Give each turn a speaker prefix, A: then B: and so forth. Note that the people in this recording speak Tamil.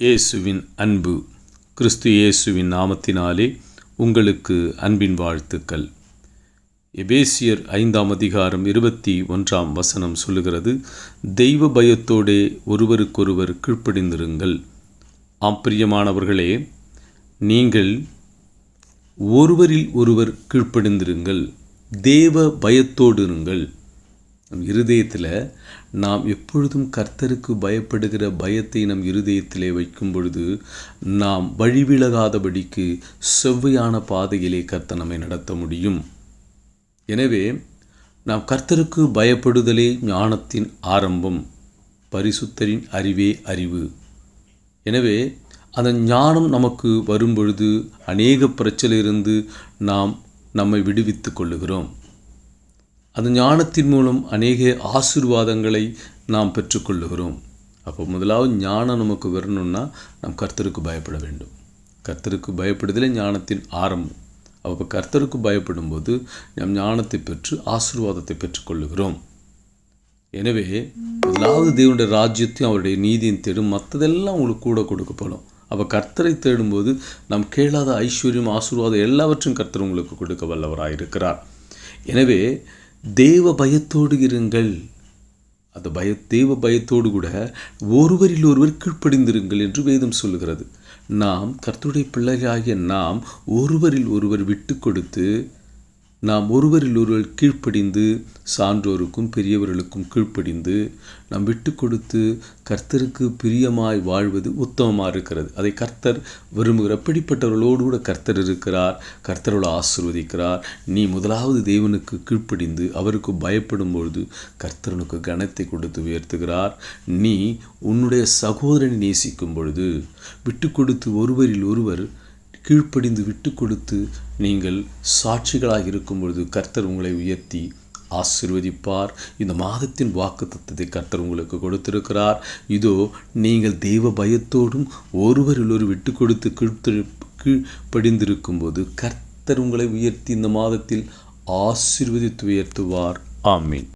A: இயேசுவின் அன்பு. கிறிஸ்து இயேசுவின் நாமத்தினாலே உங்களுக்கு அன்பின் வாழ்த்துக்கள். எபேசியர் 5:21 சொல்லுகிறது, தெய்வ பயத்தோடே ஒருவருக்கொருவர் கீழ்ப்படிந்திருங்கள். பிரியமானவர்களே, நீங்கள் ஒருவரில் ஒருவர் கீழ்ப்படிந்திருங்கள், தேவ பயத்தோடு இருங்கள். நம் இருதயத்தில் நாம் எப்பொழுதும் கர்த்தருக்கு பயப்படுகிற பயத்தை நம் இருதயத்திலே வைக்கும் பொழுது நாம் வழிவிலகாதபடிக்கு செவ்வையான பாதையிலே கர்த்தர் நம்மை நடத்த முடியும். எனவே நாம் கர்த்தருக்கு பயப்படுதலே ஞானத்தின் ஆரம்பம், பரிசுத்தரின் அறிவே அறிவு. எனவே அந்த ஞானம் நமக்கு வரும்பொழுது அநேக பிரச்சனையிலிருந்து நாம் நம்மை விடுவித்து கொள்ளுகிறோம். அந்த ஞானத்தின் மூலம் அநேக ஆசீர்வாதங்களை நாம் பெற்றுக்கொள்ளுகிறோம். அப்போ முதலாவது ஞானம் நமக்கு வரணும்னா நாம் கர்த்தருக்கு பயப்பட வேண்டும். கர்த்தருக்கு பயப்படுதலே ஞானத்தின் ஆரம்பம். அப்போ கர்த்தருக்கு பயப்படும்போது நாம் ஞானத்தை பெற்று ஆசீர்வாதத்தை பெற்றுக்கொள்ளுகிறோம். எனவே முதலாவது தேவனுடைய ராஜ்யத்தையும் அவருடைய நீதியும் தேடும், மற்றதெல்லாம் உங்களுக்கு கூட கொடுக்கப்படும். அப்போ கர்த்தரை தேடும்போது நாம் கேளாத ஐஸ்வர்யம், ஆசீர்வாதம் எல்லாவற்றையும் கர்த்தர் உங்களுக்கு கொடுக்க வல்லவராயிருக்கிறார். எனவே தேவ பயத்தோடு இருங்கள். அந்த தேவ பயத்தோடு கூட ஒருவரில் ஒருவர் கீழ்ப்படிந்திருங்கள் என்று வேதம் சொல்லுகிறது. நாம் கர்த்தருடைய பிள்ளைகளாகிய நாம் ஒருவரில் ஒருவர் விட்டு கொடுத்து, நாம் ஒருவரில் ஒருவர் கீழ்ப்படிந்து, சான்றோருக்கும் பெரியவர்களுக்கும் கீழ்ப்படிந்து நாம் விட்டு கொடுத்து கர்த்தருக்கு பிரியமாய் வாழ்வது உத்தமமாக இருக்கிறது. அதை கர்த்தர் விரும்புகிற அப்படிப்பட்டவர்களோடு கூட கர்த்தர் இருக்கிறார். கர்த்தரோடு ஆசீர்வதிக்கிறார். நீ முதலாவது தேவனுக்கு கீழ்ப்படிந்து அவருக்கு பயப்படும் பொழுது கர்த்தரனுக்கு கனத்தை கொடுத்து உயர்த்துகிறார். நீ உன்னுடைய சகோதரனை நேசிக்கும் பொழுது விட்டு கொடுத்து ஒருவரில் ஒருவர் கீழ்ப்படிந்து விட்டு கொடுத்து நீங்கள் சாட்சிகளாக இருக்கும் பொழுது கர்த்தர் உங்களை உயர்த்தி ஆசீர்வதிப்பார். இந்த மாதத்தின் வாக்குத்தத்தத்தை கர்த்தர் உங்களுக்கு கொடுத்திருக்கிறார். இதோ நீங்கள் தெய்வ பயத்தோடும் ஒருவரில் ஒரு விட்டு கொடுத்து கீழ்ப்படிந்திருக்கும் போது கர்த்தர் உங்களை உயர்த்தி இந்த மாதத்தில் ஆசீர்வதித்து உயர்த்துவார். ஆமீன்.